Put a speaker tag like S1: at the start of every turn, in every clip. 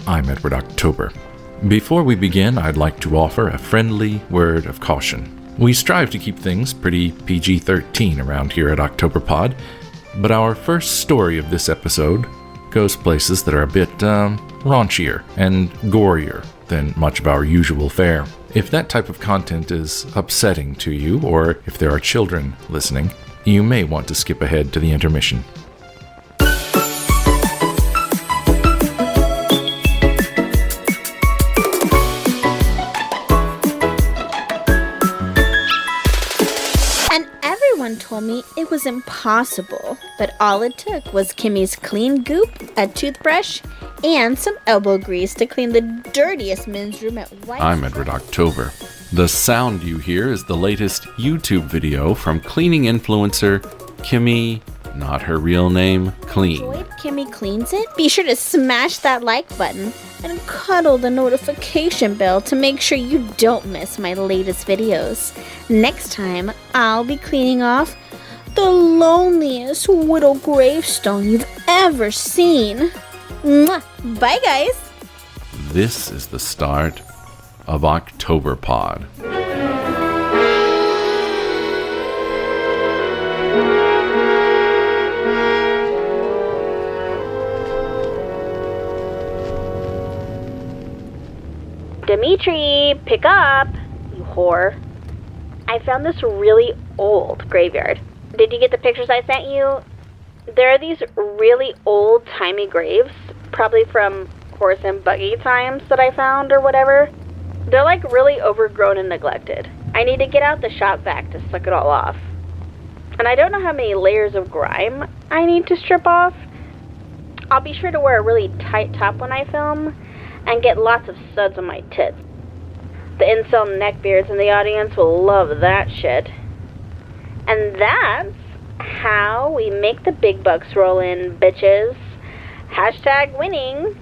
S1: I'm Edward October. Before we begin, I'd like to offer a friendly word of caution. We strive to keep things pretty PG-13 around here at Octoberpod, but our first story of this episode goes places that are a bit raunchier and gorier than much of our usual fare. If that type of content is upsetting to you, or if there are children listening, you may want to skip ahead to the intermission.
S2: Told me it was impossible, but all it took was KIMMI's clean goop, a toothbrush, and some elbow grease to clean the dirtiest men's room at White.
S1: I'm Edward October. The sound you hear is the latest YouTube video from cleaning influencer KIMMI, not her real name, Clean.
S2: Enjoyed KIMMI Cleans It? Be sure to smash that like button and cuddle the notification bell to make sure you don't miss my latest videos. Next time, I'll be cleaning off the loneliest widow gravestone you've ever seen. Mwah. Bye, guys.
S1: This is the start of Octoberpod.
S2: Dimitri, pick up, you whore. I found this really old graveyard. Did you get the pictures I sent you? There are these really old-timey graves, probably from horse and buggy times that I found or whatever. They're like really overgrown and neglected. I need to get out the shop vac to suck it all off. And I don't know how many layers of grime I need to strip off. I'll be sure to wear a really tight top when I film and get lots of suds on my tits. The incel neckbeards in the audience will love that shit. And that's how we make the big bucks roll in, bitches. Hashtag winning.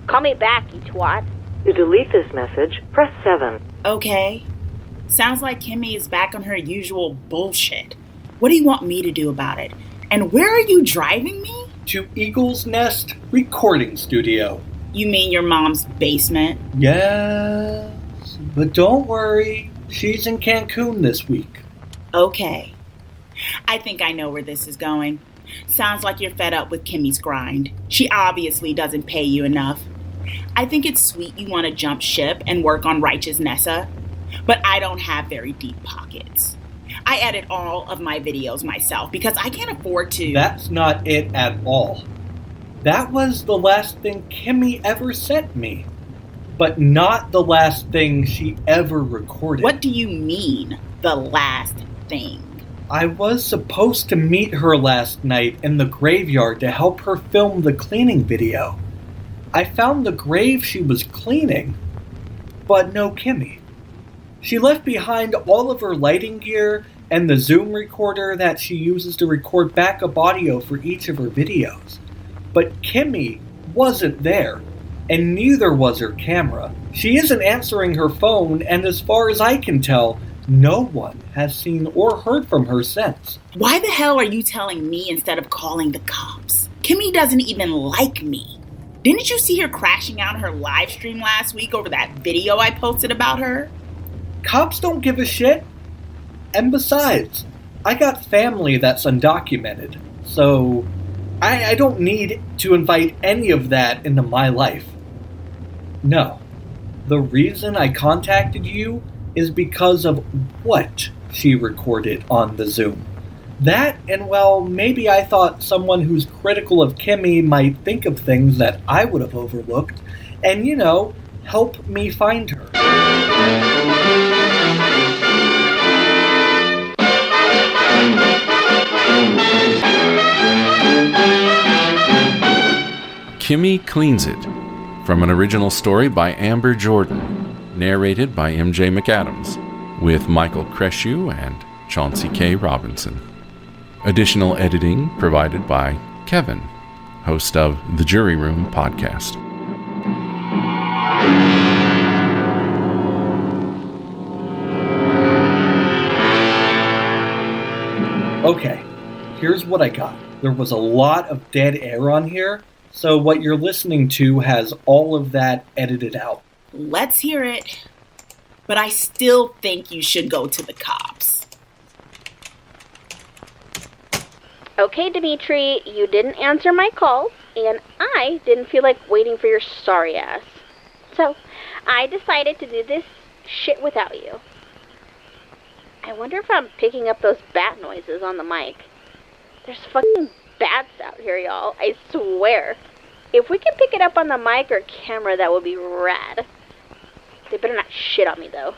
S2: Call me back, you twat.
S3: To delete this message, press 7.
S4: Okay. Sounds like KIMMI is back on her usual bullshit. What do you want me to do about it? And where are you driving me?
S5: To Eagle's Nest Recording Studio.
S4: You mean your mom's basement?
S5: Yes, but don't worry, she's in Cancun this week.
S4: Okay. I think I know where this is going. Sounds like you're fed up with KIMMI's grind. She obviously doesn't pay you enough. I think it's sweet you want to jump ship and work on Righteous Nessa, but I don't have very deep pockets. I edit all of my videos myself because I can't afford to.
S5: That's not it at all. That was the last thing KIMMI ever sent me, but not the last thing she ever recorded.
S4: What do you mean, the last thing?
S5: I was supposed to meet her last night in the graveyard to help her film the cleaning video. I found the grave she was cleaning, but no KIMMI. She left behind all of her lighting gear and the Zoom recorder that she uses to record backup audio for each of her videos. But KIMMI wasn't there, and neither was her camera. She isn't answering her phone, and as far as I can tell, no one has seen or heard from her since.
S4: Why the hell are you telling me instead of calling the cops? KIMMI doesn't even like me. Didn't you see her crashing out her live stream last week over that video I posted about her?
S5: Cops don't give a shit. And besides, I got family that's undocumented, so I don't need to invite any of that into my life. No. The reason I contacted you is because of what she recorded on the Zoom. That, and well, maybe I thought someone who's critical of KIMMI might think of things that I would have overlooked, and, help me find her.
S1: KIMMI Cleans It, from an original story by Amber Jourdan, narrated by MJ McAddams, with Michael Krychiw and Chauncey K. Robinson. Additional editing provided by Kevin, host of the Jury Room podcast.
S5: Okay, here's what I got. There was a lot of dead air on here, So what you're listening to has all of that edited out.
S4: Let's hear it. But I still think you should go to the cops.
S2: Okay, Dimitri, you didn't answer my call, and I didn't feel like waiting for your sorry ass. So, I decided to do this shit without you. I wonder if I'm picking up those bat noises on the mic. There's fucking bats out here, y'all. I swear. If we can pick it up on the mic or camera, that would be rad. They better not shit on me, though.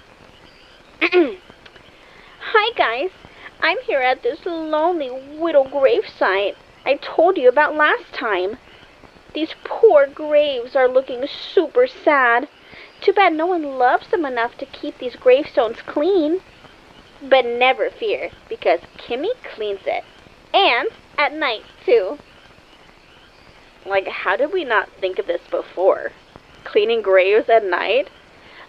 S2: Hi, guys. I'm here at this lonely widow gravesite I told you about last time. These poor graves are looking super sad. Too bad no one loves them enough to keep these gravestones clean. But never fear, because KIMMI cleans it. And at night, too. Like, how did we not think of this before? Cleaning graves at night?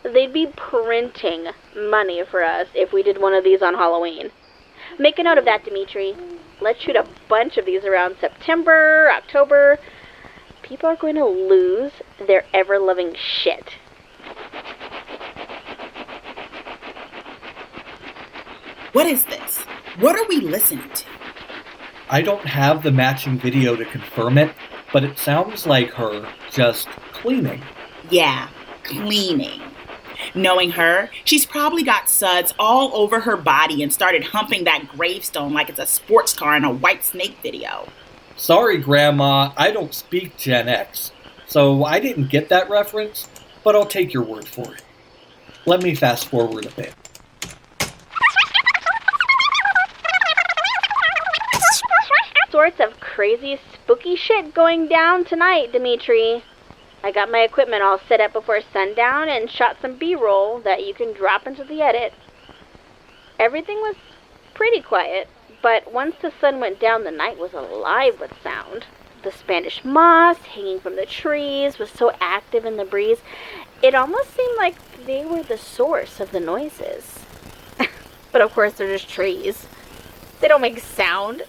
S2: They'd be printing money for us if we did one of these on Halloween. Make a note of that, Dimitri. Let's shoot a bunch of these around September, October. People are going to lose their ever-loving shit.
S4: What is this? What are we listening to?
S5: I don't have the matching video to confirm it, but it sounds like her just cleaning.
S4: Yeah, cleaning. Knowing her, she's probably got suds all over her body and started humping that gravestone like it's a sports car in a White Snake video.
S5: Sorry, Grandma, I don't speak Gen X, so I didn't get that reference, but I'll take your word for it. Let me fast forward a bit.
S2: Sorts of crazy, spooky shit going down tonight, Dimitri. I got my equipment all set up before sundown and shot some B-roll that you can drop into the edit. Everything was pretty quiet, but once the sun went down, the night was alive with sound. The Spanish moss hanging from the trees was so active in the breeze, it almost seemed like they were the source of the noises. But of course, they're just trees. They don't make sound.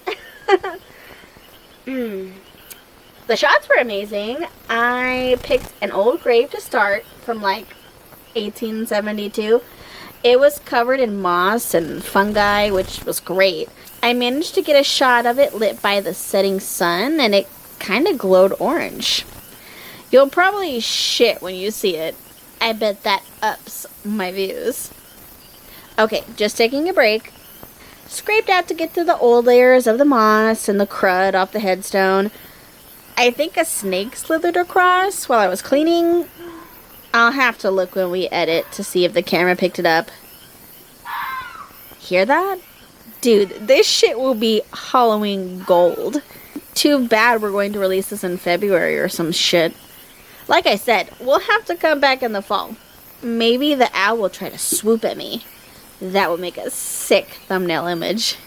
S2: The shots were amazing. I picked an old grave to start from like 1872. It was covered in moss and fungi, which was great. I managed to get a shot of it lit by the setting sun, and it kind of glowed orange. You'll probably shit when you see it. I bet that ups my views. Okay, just taking a break. Scraped out to get through the old layers of the moss and the crud off the headstone. I think a snake slithered across while I was cleaning. I'll have to look when we edit to see if the camera picked it up. Hear that? Dude, this shit will be Halloween gold. Too bad we're going to release this in February or some shit. Like I said, we'll have to come back in the fall. Maybe the owl will try to swoop at me. That would make a sick thumbnail image.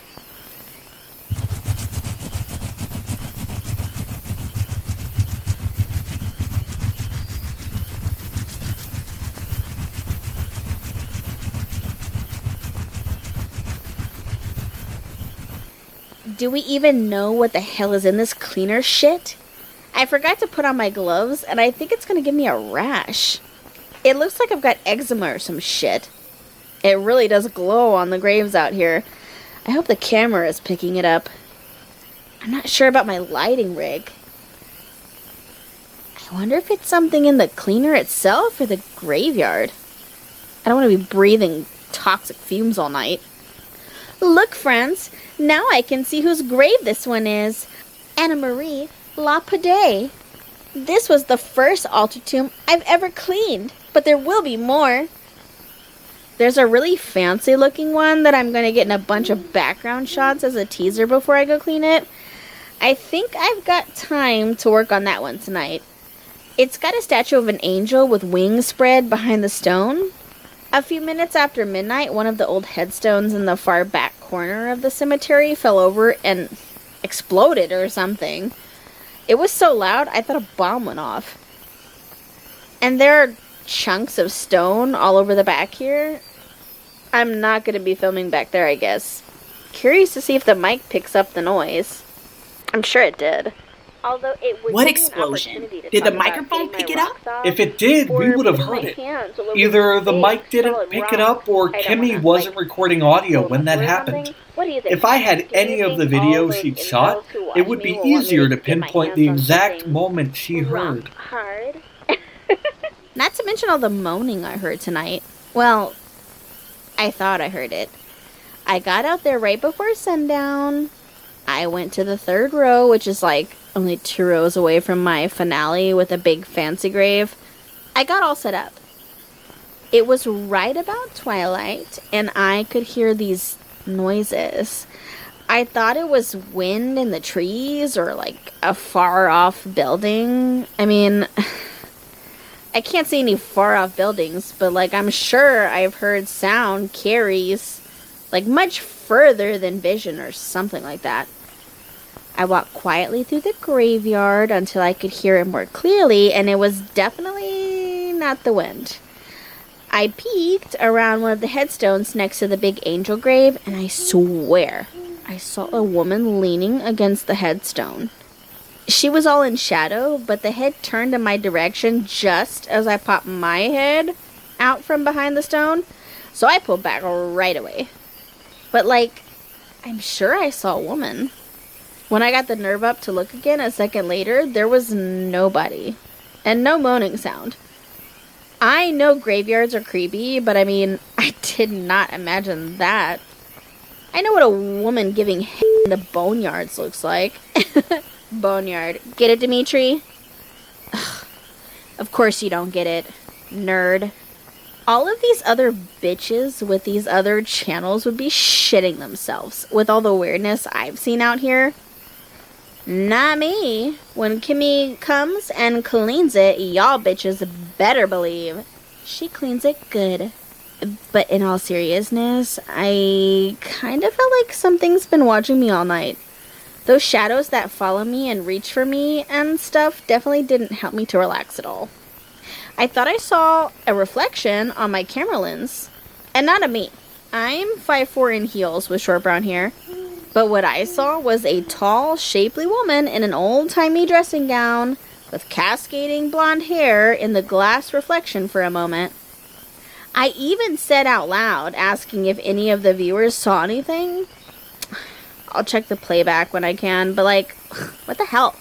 S2: Do we even know what the hell is in this cleaner shit? I forgot to put on my gloves, and I think it's gonna give me a rash. It looks like I've got eczema or some shit. It really does glow on the graves out here. I hope the camera is picking it up. I'm not sure about my lighting rig. I wonder if it's something in the cleaner itself or the graveyard. I don't want to be breathing toxic fumes all night. Look, friends, now I can see whose grave this one is. Anna Marie Lapide. This was the first altar tomb I've ever cleaned, but there will be more. There's a really fancy looking one that I'm going to get in a bunch of background shots as a teaser before I go clean it. I think I've got time to work on that one tonight. It's got a statue of an angel with wings spread behind the stone. A few minutes after midnight, one of the old headstones in the far back corner of the cemetery fell over and exploded or something. It was so loud, I thought a bomb went off. And there are chunks of stone all over the back here. I'm not going to be filming back there, I guess. Curious to see if the mic picks up the noise. I'm sure it did. Although it would
S4: What
S2: give me an
S4: explosion?
S2: opportunity to
S4: Did the
S2: talk about
S4: microphone
S2: getting
S4: pick
S2: my
S4: it up?
S2: rocks off,
S5: If it did, we
S2: or
S5: would have
S2: putting
S5: heard
S2: my
S5: it.
S2: hands all over
S5: Either the
S2: big,
S5: mic didn't
S2: solid
S5: pick it
S2: rock.
S5: up or
S2: I don't
S5: KIMMI
S2: wanna,
S5: wasn't recording audio
S2: hold
S5: when
S2: up
S5: that
S2: or
S5: happened.
S2: something. What do you think?
S5: If I had
S2: Do you
S5: any of the
S2: think all
S5: video
S2: those
S5: she'd
S2: incels
S5: shot,
S2: who watch
S5: it would
S2: me
S5: be
S2: will want me
S5: easier to
S2: get my
S5: pinpoint
S2: hands
S5: the
S2: on
S5: exact
S2: something
S5: moment she heard.
S2: rock hard?
S6: Not to mention all the moaning I heard tonight. Well, I thought I heard it. I got out there right before sundown. I went to the third row, which is like only 2 rows away from my finale with a big fancy grave. I got all set up. It was right about twilight, and I could hear these noises. I thought it was wind in the trees or like a far off building. I mean, I can't see any far off buildings, but like I'm sure I've heard sound carries like much further than vision or something like that. I walked quietly through the graveyard until I could hear it more clearly, and it was definitely not the wind. I peeked around one of the headstones next to the big angel grave, and I swear I saw a woman leaning against the headstone. She was all in shadow, but the head turned in my direction just as I popped my head out from behind the stone, so I pulled back right away. But like, I'm sure I saw a woman. When I got the nerve up to look again a second later, there was nobody. And no moaning sound. I know graveyards are creepy, but I mean, I did not imagine that. I know what a woman giving head in the boneyards looks like. Boneyard. Get it, Dimitri? Ugh. Of course you don't get it, nerd. All of these other bitches with these other channels would be shitting themselves with all the weirdness I've seen out here. Not me. When KIMMI comes and cleans it, y'all bitches better believe she cleans it good. But in all seriousness, I kind of felt like something's been watching me all night. Those shadows that follow me and reach for me and stuff definitely didn't help me to relax at all. I thought I saw a reflection on my camera lens. And not of me. I'm 5'4" in heels with short brown hair. But what I saw was a tall, shapely woman in an old-timey dressing gown with cascading blonde hair in the glass reflection for a moment. I even said out loud, asking if any of the viewers saw anything. I'll check the playback when I can, but like, what the hell?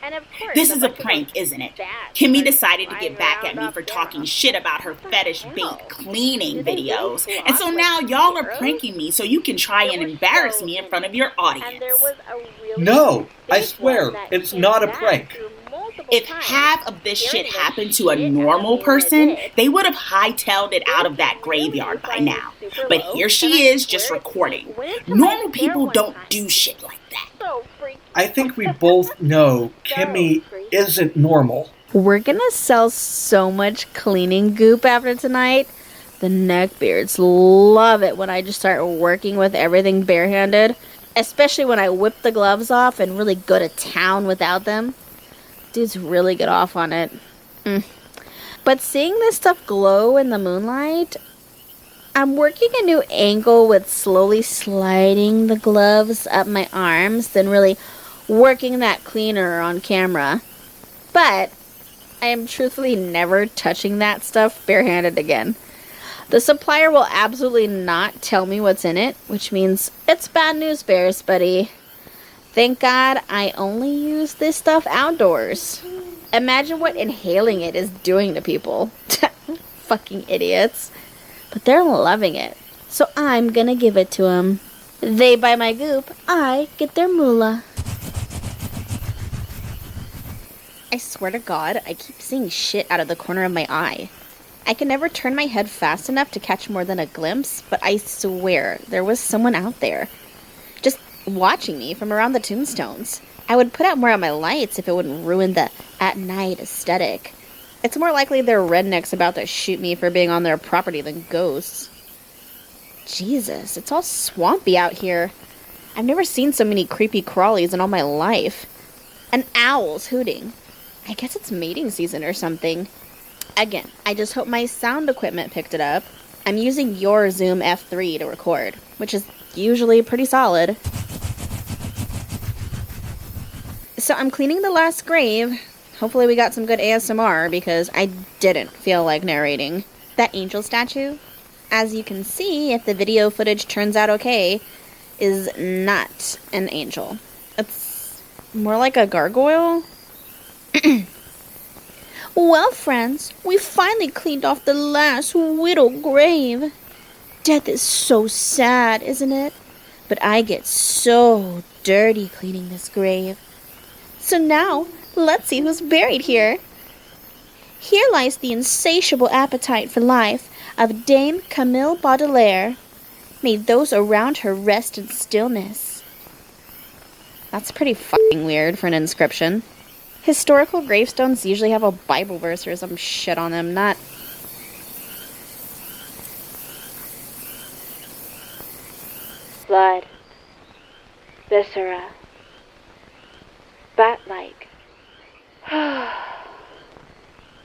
S2: And of course,
S4: This is a prank, isn't it? KIMMI decided to get back at me for talking shit about her fetish bait cleaning videos. And so now y'all are pranking me so you can try and embarrass me in front of your audience.
S5: No, I swear, it's not a prank.
S4: If half of this shit happened to a normal person, they would have hightailed it out of that graveyard by now. But here she is just recording. Normal people don't do shit like that.
S5: I think we both know KIMMI isn't normal.
S6: We're gonna sell so much cleaning goop after tonight. The neckbeards love it when I just start working with everything barehanded. Especially when I whip the gloves off and really go to town without them. Dudes really get off on it. But seeing this stuff glow in the moonlight, I'm working a new angle with slowly sliding the gloves up my arms, then really working that cleaner on camera. But I am truthfully never touching that stuff barehanded again. The supplier will absolutely not tell me what's in it, which means it's bad news bears, buddy. Thank God I only use this stuff outdoors. Imagine what inhaling it is doing to people. Fucking idiots. But they're loving it. So I'm gonna give it to them. They buy my goop, I get their moolah. I swear to God, I keep seeing shit out of the corner of my eye. I can never turn my head fast enough to catch more than a glimpse, but I swear there was someone out there. Just watching me from around the tombstones. I would put out more of my lights if it wouldn't ruin the at-night aesthetic. It's more likely they're rednecks about to shoot me for being on their property than ghosts. Jesus, it's all swampy out here. I've never seen so many creepy crawlies in all my life. An owl's hooting. I guess it's mating season or something. Again, I just hope my sound equipment picked it up. I'm using your Zoom F3 to record, which is usually pretty solid. So I'm cleaning the last grave. Hopefully we got some good ASMR because I didn't feel like narrating. That angel statue, as you can see if the video footage turns out okay, is not an angel. It's more like a gargoyle. Well, friends, we finally cleaned off the last widow grave. Death is so sad, isn't it? But I get so dirty cleaning this grave. So now, let's see who's buried here. Here lies the insatiable appetite for life of Dame Camille Baudelaire. May those around her rest in stillness. That's pretty fucking weird for an inscription. Historical gravestones usually have a Bible verse or some shit on them, not...
S2: Blood. Viscera. Bat-like.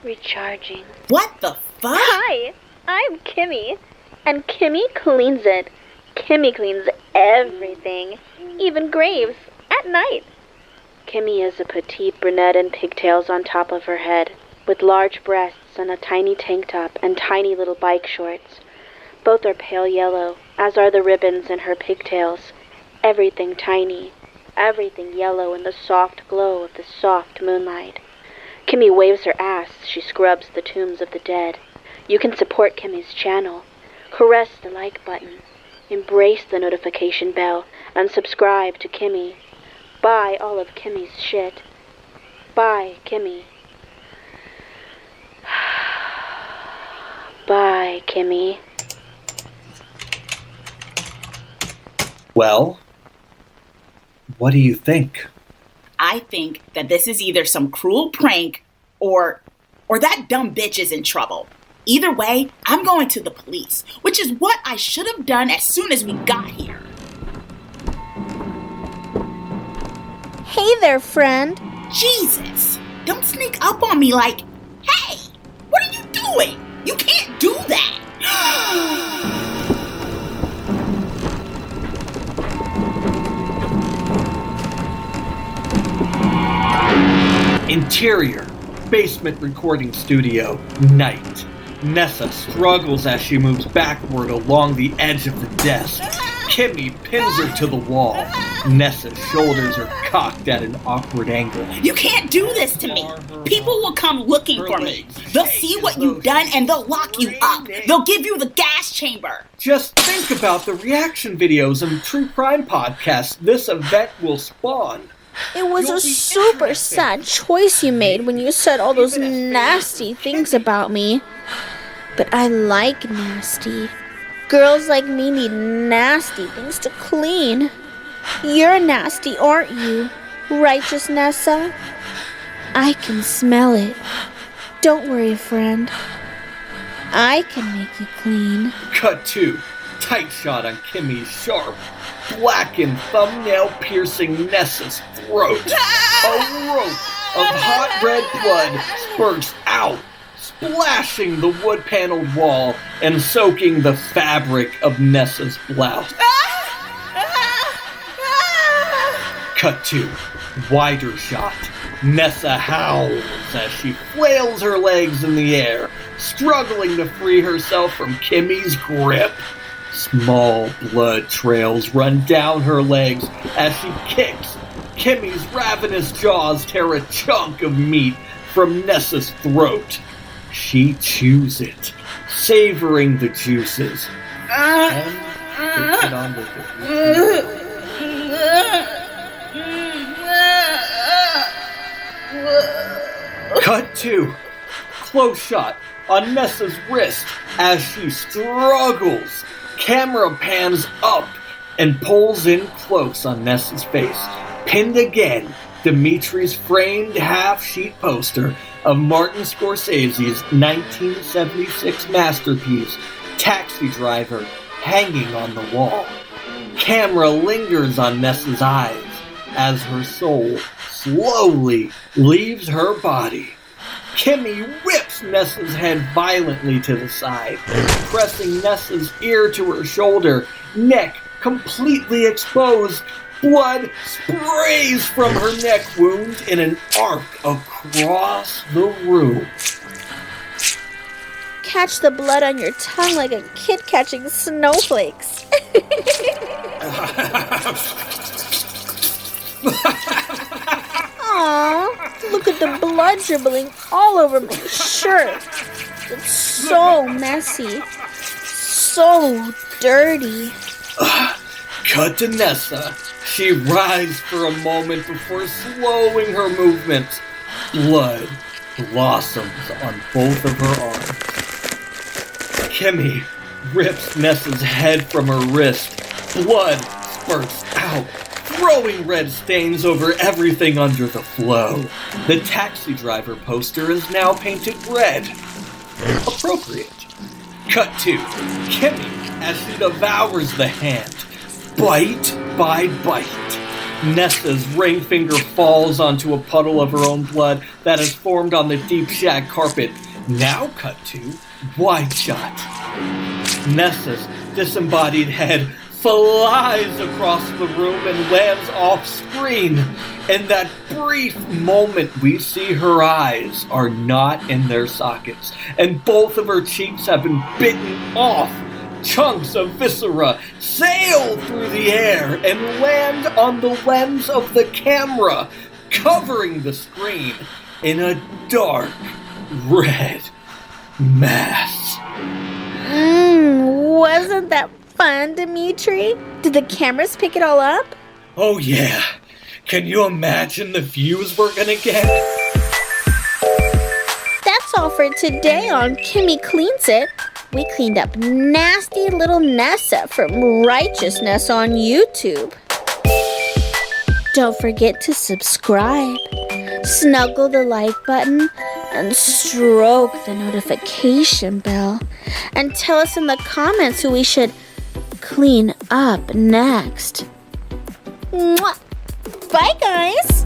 S2: Recharging.
S4: What the fuck?
S2: Hi, I'm KIMMI. And KIMMI cleans it. KIMMI cleans everything. Even graves. At night. KIMMI is a petite brunette in pigtails on top of her head, with large breasts and a tiny tank top and tiny little bike shorts. Both are pale yellow, as are the ribbons in her pigtails. Everything tiny, everything yellow in the soft glow of the soft moonlight. KIMMI waves her ass as she scrubs the tombs of the dead. You can support KIMMI's channel. Caress the like button. Embrace the notification bell and subscribe to KIMMI. Buy all of KIMMI's shit. Buy KIMMI. Bye, KIMMI.
S5: Well, what do you think?
S4: I think that this is either some cruel prank or that dumb bitch is in trouble. Either way, I'm going to the police, which is what I should have done as soon as we got here.
S6: Hey there, friend.
S4: Jesus! Don't sneak up on me like, hey, what are you doing? You can't do that!
S5: Interior, basement recording studio, night. Nessa struggles as she moves backward along the edge of the desk. KIMMI pins her to the wall. Nessa's shoulders are cocked at an awkward angle.
S4: You can't do this to me. People will come looking for me. They'll see what you've done and they'll lock you up. They'll give you the gas chamber.
S5: Just think about the reaction videos and true crime podcasts this event will spawn.
S6: It was a super sad choice you made when you said all those nasty things about me. But I like nasty. Girls like me need nasty things to clean. You're nasty, aren't you? Righteous Nessa? I can smell it. Don't worry, friend. I can make you clean.
S5: Cut 2. Tight shot on KIMMI's sharp, blackened thumbnail-piercing Nessa's throat. A rope of hot red blood spurts out, splashing the wood-paneled wall and soaking the fabric of Nessa's blouse. Cut 2. Wider shot. Nessa howls as she flails her legs in the air, struggling to free herself from KIMMI's grip. Small blood trails run down her legs as she kicks. KIMMI's ravenous jaws tear a chunk of meat from Nessa's throat. She chews it, savoring the juices. And takes it on with her. Cut 2. Close shot on Nessa's wrist as she struggles. Camera pans up and pulls in close on Nessa's face. Pinned again, Dimitri's framed half-sheet poster of Martin Scorsese's 1976 masterpiece, Taxi Driver, hanging on the wall. Camera lingers on Nessa's eyes as her soul slowly leaves her body. KIMMI whips Nessa's head violently to the side, pressing Nessa's ear to her shoulder, neck completely exposed. Blood sprays from her neck wound in an arc across the room.
S6: Catch the blood on your tongue like a kid catching snowflakes. Aw, look at the blood dribbling all over my shirt. It's so messy. So dirty.
S5: Cut to Nessa. She writhes for a moment before slowing her movements. Blood blossoms on both of her arms. KIMMI rips Nessa's head from her wrist. Blood spurts out, throwing red stains over everything under the flow. The taxi driver poster is now painted red. Appropriate. Cut to KIMMI as she devours the hand, bite by bite. Nessa's ring finger falls onto a puddle of her own blood that has formed on the deep shag carpet. Now cut to wide shot. Nessa's disembodied head flies across the room and lands off screen. In that brief moment, we see her eyes are not in their sockets, and both of her cheeks have been bitten off. Chunks of viscera sail through the air and land on the lens of the camera, covering the screen in a dark red mass.
S6: Wasn't that fun, Dimitri? Did the cameras pick it all up?
S5: Oh yeah. Can you imagine the views we're gonna get?
S6: That's all for today on KIMMI Cleans It. We cleaned up nasty little Nessa from Righteousness on YouTube. Don't forget to subscribe, snuggle the like button, and stroke the notification bell. And tell us in the comments who we should clean up next. Mwah! Bye, guys!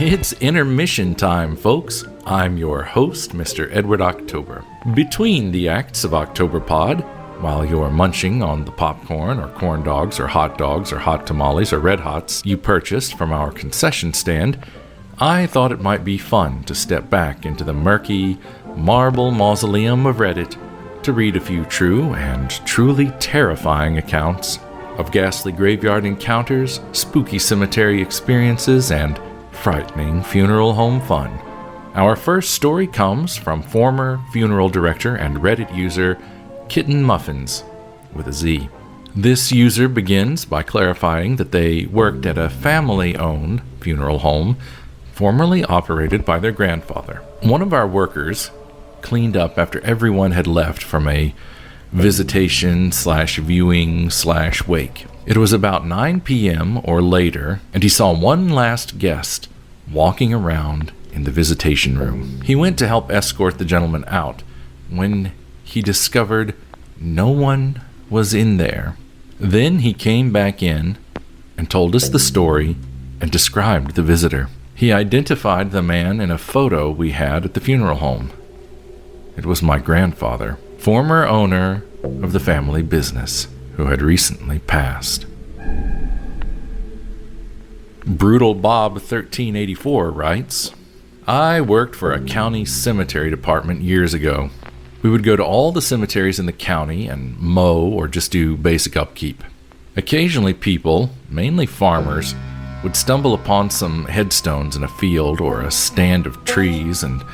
S1: It's intermission time, folks. I'm your host, Mr. Edward October. Between the acts of Octoberpod, while you're munching on the popcorn or corn dogs or hot tamales or red hots you purchased from our concession stand, I thought it might be fun to step back into the murky marble mausoleum of Reddit to read a few true and truly terrifying accounts of ghastly graveyard encounters, spooky cemetery experiences, and frightening funeral home fun. Our first story comes from former funeral director and Reddit user Kitten Muffins with a Z. This user begins by clarifying that they worked at a family-owned funeral home formerly operated by their grandfather. One of our workers cleaned up after everyone had left from a visitation/viewing/wake. It was about 9 p.m. or later, and he saw one last guest walking around in the visitation room. He went to help escort the gentleman out when he discovered no one was in there. Then he came back in and told us the story and described the visitor. He identified the man in a photo we had at the funeral home. It was my grandfather, former owner of the family business, who had recently passed. Brutal Bob 1384 writes, I worked for a county cemetery department years ago. We would go to all the cemeteries in the county and mow or just do basic upkeep. Occasionally people, mainly farmers, would stumble upon some headstones in a field or a stand of trees, and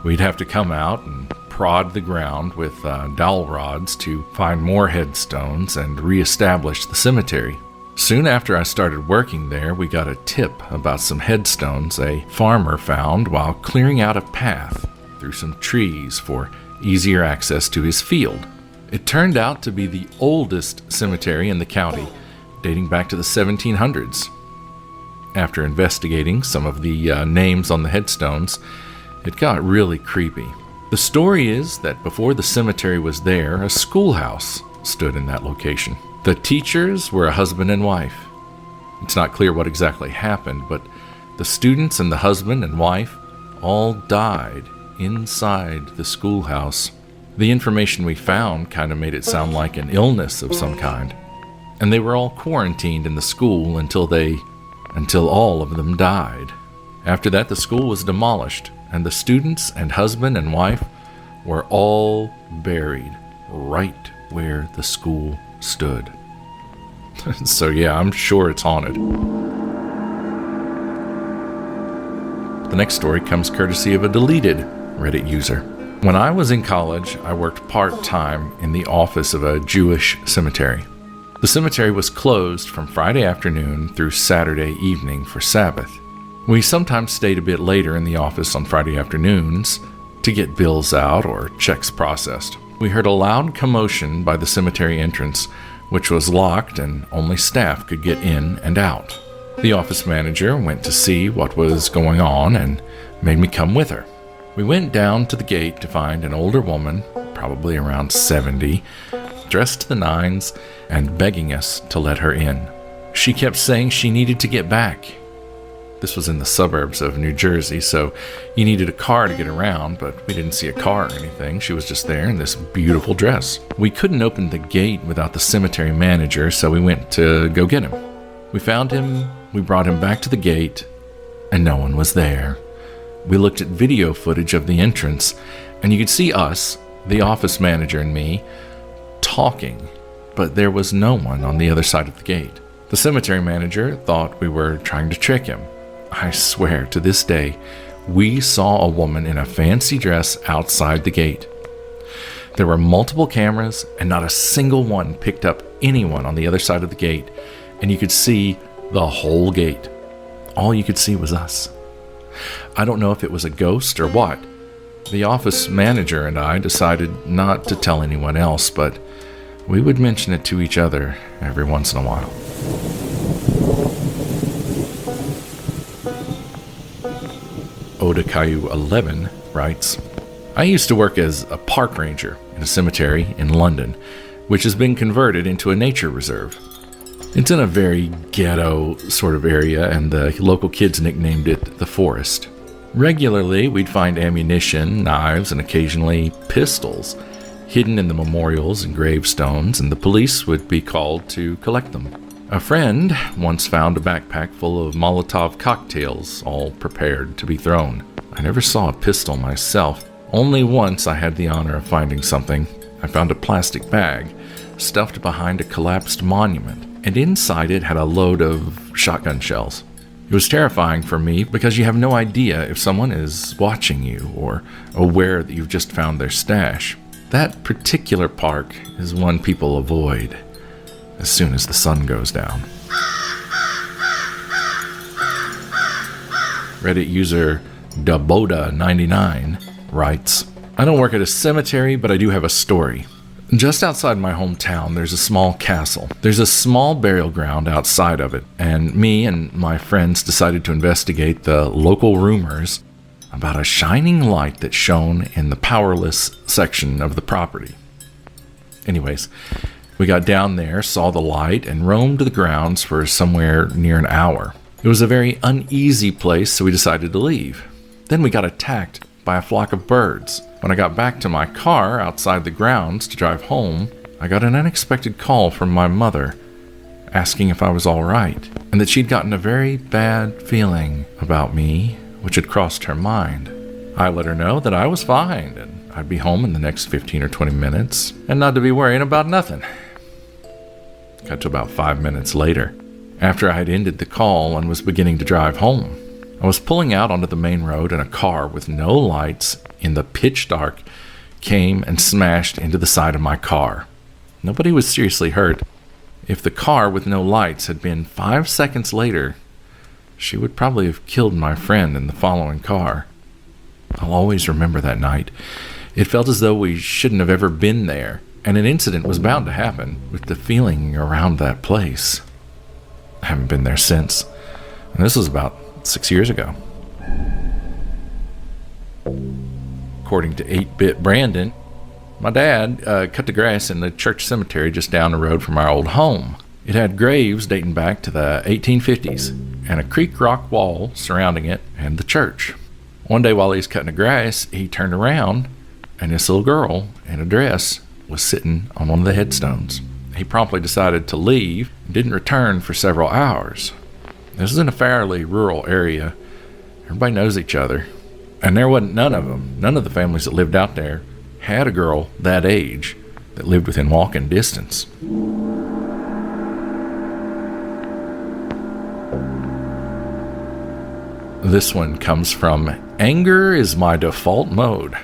S1: we'd have to come out and prod the ground with dowel rods to find more headstones and reestablish the cemetery. Soon after I started working there, we got a tip about some headstones a farmer found while clearing out a path through some trees for easier access to his field. It turned out to be the oldest cemetery in the county, dating back to the 1700s. After investigating some of the names on the headstones, it got really creepy. The story is that before the cemetery was there, a schoolhouse stood in that location. The teachers were a husband and wife. It's not clear what exactly happened, but the students and the husband and wife all died inside the schoolhouse. The information we found kind of made it sound like an illness of some kind. And they were all quarantined in the school until all of them died. After that, the school was demolished, and the students and husband and wife were all buried right where the school stood. So yeah, I'm sure it's haunted. The next story comes courtesy of a deleted Reddit user. When I was in college, I worked part-time in the office of a Jewish cemetery. The cemetery was closed from Friday afternoon through Saturday evening for Sabbath. We sometimes stayed a bit later in the office on Friday afternoons to get bills out or checks processed. We heard a loud commotion by the cemetery entrance, which was locked and only staff could get in and out. The office manager went to see what was going on and made me come with her. We went down to the gate to find an older woman, probably around 70, dressed to the nines and begging us to let her in. She kept saying she needed to get back. This was in the suburbs of New Jersey, so you needed a car to get around, but we didn't see a car or anything. She was just there in this beautiful dress. We couldn't open the gate without the cemetery manager, so we went to go get him. We found him, we brought him back to the gate, and no one was there. We looked at video footage of the entrance, and you could see us, the office manager and me, talking, but there was no one on the other side of the gate. The cemetery manager thought we were trying to trick him. I swear, to this day, we saw a woman in a fancy dress outside the gate. There were multiple cameras, and not a single one picked up anyone on the other side of the gate, and you could see the whole gate. All you could see was us. I don't know if it was a ghost or what. The office manager and I decided not to tell anyone else, but we would mention it to each other every once in a while. Odakayu 11 writes, I used to work as a park ranger in a cemetery in London, which has been converted into a nature reserve. It's in a very ghetto sort of area, and the local kids nicknamed it the Forest. Regularly, we'd find ammunition, knives, and occasionally pistols hidden in the memorials and gravestones, and the police would be called to collect them. A friend once found a backpack full of Molotov cocktails, all prepared to be thrown. I never saw a pistol myself. Only once I had the honor of finding something. I found a plastic bag stuffed behind a collapsed monument, and inside it had a load of shotgun shells. It was terrifying for me because you have no idea if someone is watching you or aware that you've just found their stash. That particular park is one people avoid as soon as the sun goes down. Reddit user Daboda99 writes, I don't work at a cemetery, but I do have a story. Just outside my hometown, there's a small castle. There's a small burial ground outside of it, and me and my friends decided to investigate the local rumors about a shining light that shone in the powerless section of the property. Anyways, we got down there, saw the light, and roamed the grounds for somewhere near an hour. It was a very uneasy place, so we decided to leave. Then we got attacked by a flock of birds. When I got back to my car outside the grounds to drive home, I got an unexpected call from my mother asking if I was all right, and that she'd gotten a very bad feeling about me, which had crossed her mind. I let her know that I was fine, and I'd be home in the next 15 or 20 minutes, and not to be worrying about nothing. Got to about 5 minutes later, After I had ended the call and was beginning to drive home, I was pulling out onto the main road and a car with no lights in the pitch dark came and smashed into the side of my car. Nobody was seriously hurt. If the car with no lights had been 5 seconds later, she would probably have killed my friend in the following car. I'll always remember that night. It felt as though we shouldn't have ever been there, and an incident was bound to happen with the feeling around that place. I haven't been there since, and this was about 6 years ago. According to 8-Bit Brandon, my dad cut the grass in the church cemetery just down the road from our old home. It had graves dating back to the 1850s and a creek rock wall surrounding it and the church. One day while he was cutting the grass, he turned around and this little girl in a dress was sitting on one of the headstones. He promptly decided to leave and didn't return for several hours. This is in a fairly rural area. Everybody knows each other. And there wasn't none of the families that lived out there had a girl that age that lived within walking distance. This one comes from Anger is My Default Mode.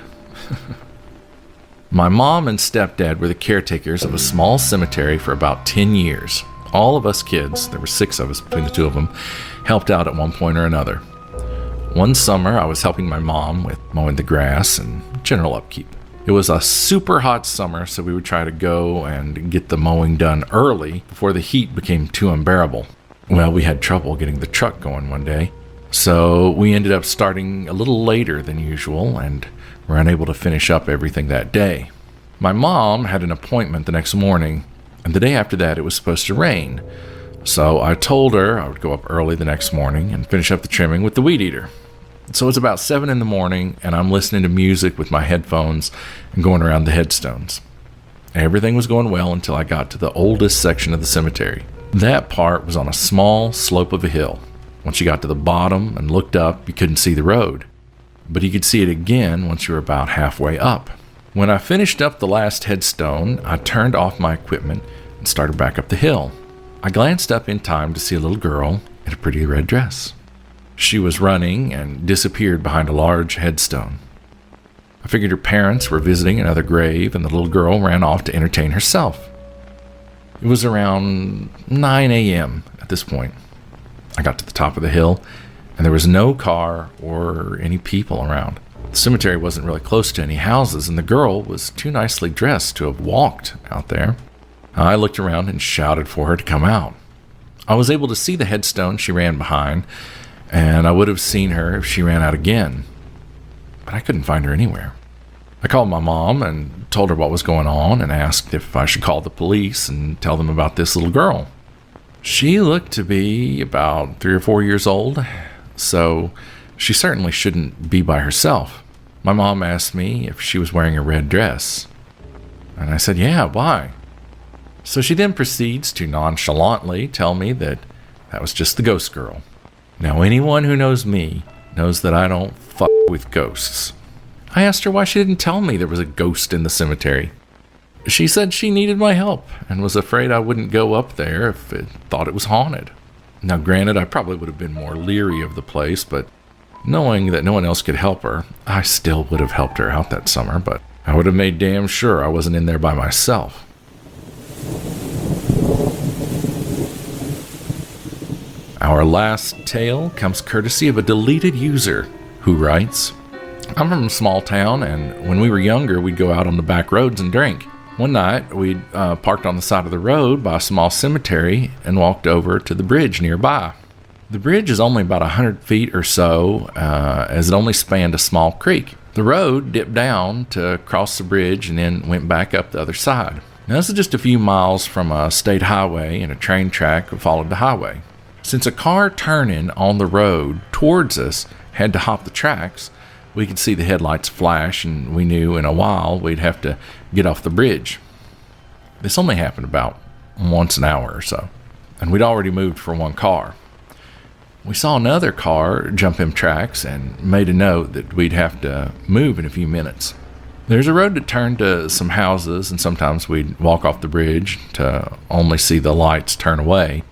S1: My mom and stepdad were the caretakers of a small cemetery for about 10 years. All of us kids, there were 6 of us between the 2 of them, helped out at one point or another. One summer, I was helping my mom with mowing the grass and general upkeep. It was a super hot summer, so we would try to go and get the mowing done early before the heat became too unbearable. Well, we had trouble getting the truck going one day, so we ended up starting a little later than usual and were unable to finish up everything that day. My mom had an appointment the next morning, and the day after that it was supposed to rain. So I told her I would go up early the next morning and finish up the trimming with the weed eater. So it's about 7 in the morning, and I'm listening to music with my headphones and going around the headstones. Everything was going well until I got to the oldest section of the cemetery. That part was on a small slope of a hill. Once you got to the bottom and looked up, you couldn't see the road. But you could see it again once you were about halfway up. When I finished up the last headstone, I turned off my equipment and started back up the hill. I glanced up in time to see a little girl in a pretty red dress. She was running and disappeared behind a large headstone. I figured her parents were visiting another grave and the little girl ran off to entertain herself. It was around 9 a.m. at this point. I got to the top of the hill and there was no car or any people around. The cemetery wasn't really close to any houses and the girl was too nicely dressed to have walked out there. I looked around and shouted for her to come out. I was able to see the headstone she ran behind, and I would have seen her if she ran out again, but I couldn't find her anywhere. I called my mom and told her what was going on and asked if I should call the police and tell them about this little girl. She looked to be about 3 or 4 years old, so she certainly shouldn't be by herself. My mom asked me if she was wearing a red dress, and I said, yeah, why? So she then proceeds to nonchalantly tell me that was just the ghost girl. Now, anyone who knows me knows that I don't fuck with ghosts. I asked her why she didn't tell me there was a ghost in the cemetery. She said she needed my help and was afraid I wouldn't go up there if it thought it was haunted. Now, granted, I probably would have been more leery of the place, but knowing that no one else could help her, I still would have helped her out that summer, but I would have made damn sure I wasn't in there by myself. Our last tale comes courtesy of a deleted user who writes, I'm from a small town, and when we were younger, we'd go out on the back roads and drink. One night, we'd parked on the side of the road by a small cemetery and walked over to the bridge nearby. The bridge is only about 100 feet or so, as it only spanned a small creek. The road dipped down to cross the bridge and then went back up the other side. Now, this is just a few miles from a state highway, and a train track followed the highway. Since a car turning on the road towards us had to hop the tracks, we could see the headlights flash, and we knew in a while we'd have to get off the bridge. This only happened about once an hour or so, and we'd already moved for one car. We saw another car jump them tracks and made a note that we'd have to move in a few minutes. There's a road that turned to some houses, and sometimes we'd walk off the bridge to only see the lights turn away.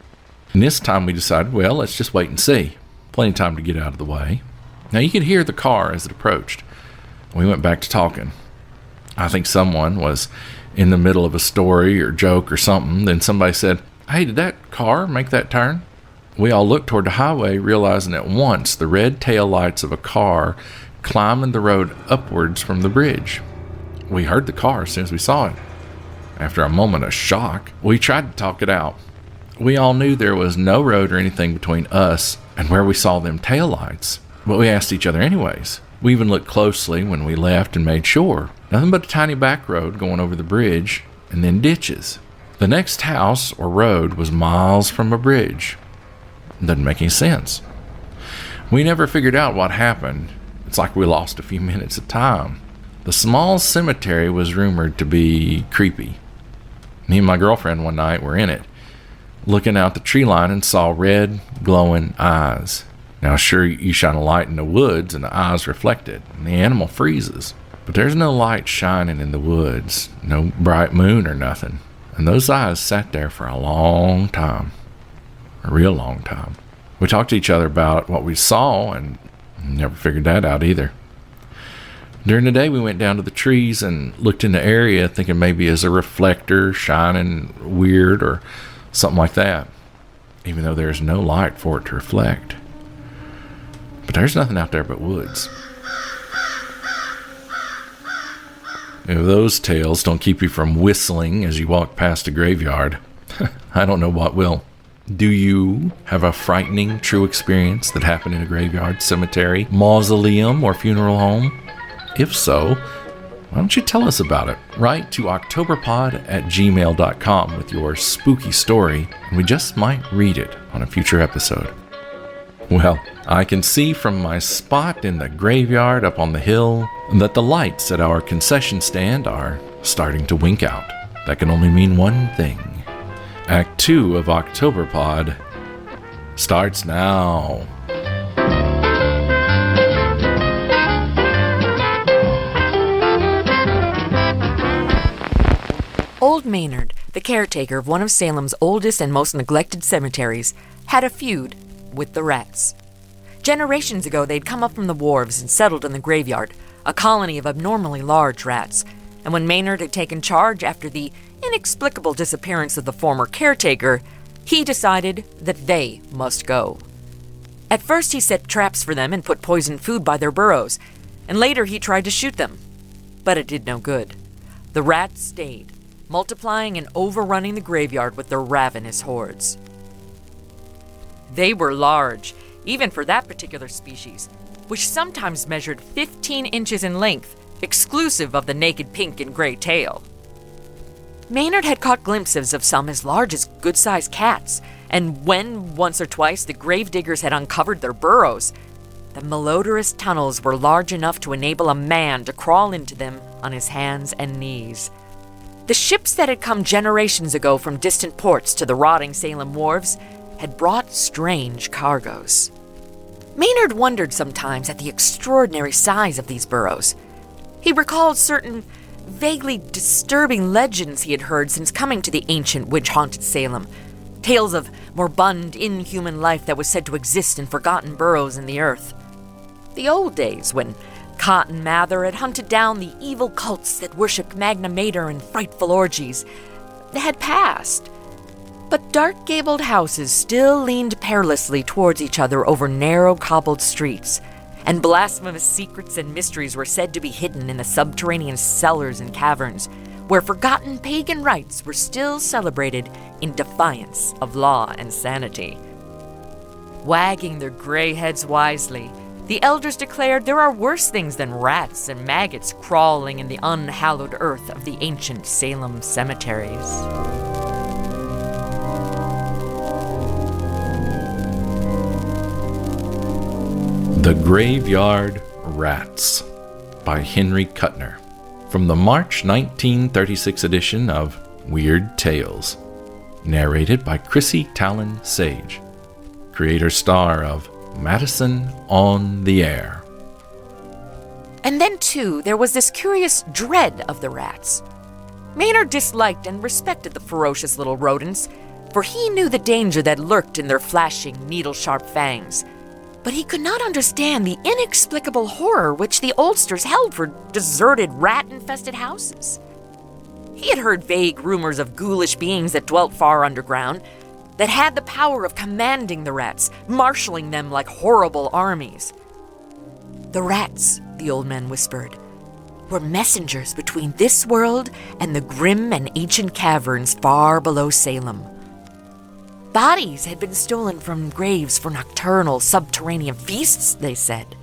S1: And this time we decided, well, let's just wait and see. Plenty of time to get out of the way. Now you could hear the car as it approached. We went back to talking. I think someone was in the middle of a story or joke or something. Then somebody said, "Hey, did that car make that turn?" We all looked toward the highway, realizing at once the red tail lights of a car climbing the road upwards from the bridge. We heard the car as soon as we saw it. After a moment of shock, we tried to talk it out. We all knew there was no road or anything between us and where we saw them taillights, but we asked each other anyways. We even looked closely when we left and made sure. Nothing but a tiny back road going over the bridge and then ditches. The next house or road was miles from a bridge. Doesn't make any sense. We never figured out what happened. It's like we lost a few minutes of time. The small cemetery was rumored to be creepy. Me and my girlfriend one night were in it, looking out the tree line and saw red, glowing eyes. Now, sure, you shine a light in the woods and the eyes reflect it, and the animal freezes. But there's no light shining in the woods, no bright moon or nothing. And those eyes sat there for a long time. A real long time. We talked to each other about what we saw and never figured that out either. During the day, we went down to the trees and looked in the area, thinking maybe as a reflector shining weird or something like that, even though there's no light for it to reflect. But there's nothing out there but woods. If those tales don't keep you from whistling as you walk past a graveyard, I don't know what will. Do you have a frightening true experience that happened in a graveyard, cemetery, mausoleum, or funeral home? If so, why don't you tell us about it? Write to octoberpod@gmail.com with your spooky story, and we just might read it on a future episode. Well, I can see from my spot in the graveyard up on the hill that the lights at our concession stand are starting to wink out. That can only mean one thing. Act 2 of Octoberpod starts now.
S7: Old Maynard, the caretaker of one of Salem's oldest and most neglected cemeteries, had a feud with the rats. Generations ago, they'd come up from the wharves and settled in the graveyard, a colony of abnormally large rats. And when Maynard had taken charge after the inexplicable disappearance of the former caretaker, he decided that they must go. At first, he set traps for them and put poisoned food by their burrows, and later he tried to shoot them. But it did no good. The rats stayed, multiplying and overrunning the graveyard with their ravenous hordes. They were large, even for that particular species, which sometimes measured 15 inches in length, exclusive of the naked pink and gray tail. Maynard had caught glimpses of some as large as good-sized cats, and when, once or twice, the gravediggers had uncovered their burrows, the malodorous tunnels were large enough to enable a man to crawl into them on his hands and knees. The ships that had come generations ago from distant ports to the rotting Salem wharves had brought strange cargoes. Maynard wondered sometimes at the extraordinary size of these burrows. He recalled certain vaguely disturbing legends he had heard since coming to the ancient witch-haunted Salem. Tales of moribund, inhuman life that was said to exist in forgotten burrows in the earth. The old days when Cotton Mather had hunted down the evil cults that worshipped Magna Mater in frightful orgies had passed. But dark-gabled houses still leaned perilously towards each other over narrow cobbled streets, and blasphemous secrets and mysteries were said to be hidden in the subterranean cellars and caverns, where forgotten pagan rites were still celebrated in defiance of law and sanity. Wagging their gray heads wisely, the elders declared there are worse things than rats and maggots crawling in the unhallowed earth of the ancient Salem cemeteries.
S1: The Graveyard Rats by Henry Kuttner, from the March 1936 edition of Weird Tales, narrated by Chrisi Talyn Saje, creator star of Madison on the Air.
S7: And then, too, there was this curious dread of the rats. Maynard disliked and respected the ferocious little rodents, for he knew the danger that lurked in their flashing, needle-sharp fangs. But he could not understand the inexplicable horror which the oldsters held for deserted, rat-infested houses. He had heard vague rumors of ghoulish beings that dwelt far underground, that had the power of commanding the rats, marshaling them like horrible armies. The rats, the old man whispered, were messengers between this world and the grim and ancient caverns far below Salem. Bodies had been stolen from graves for nocturnal, subterranean feasts, they said.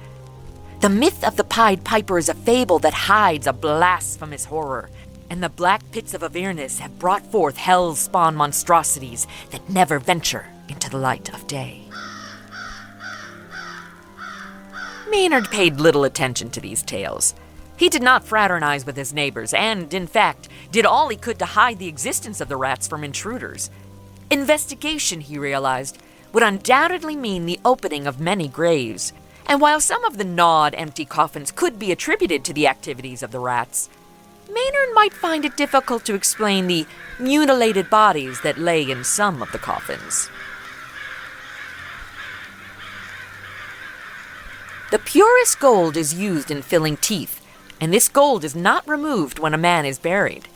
S7: The myth of the Pied Piper is a fable that hides a blasphemous horror, and the black pits of Avernus have brought forth hell's spawn monstrosities that never venture into the light of day. Maynard paid little attention to these tales. He did not fraternize with his neighbors and, in fact, did all he could to hide the existence of the rats from intruders. Investigation, he realized, would undoubtedly mean the opening of many graves, and while some of the gnawed, empty coffins could be attributed to the activities of the rats, Maynard might find it difficult to explain the mutilated bodies that lay in some of the coffins. The purest gold is used in filling teeth, and this gold is not removed when a man is buried.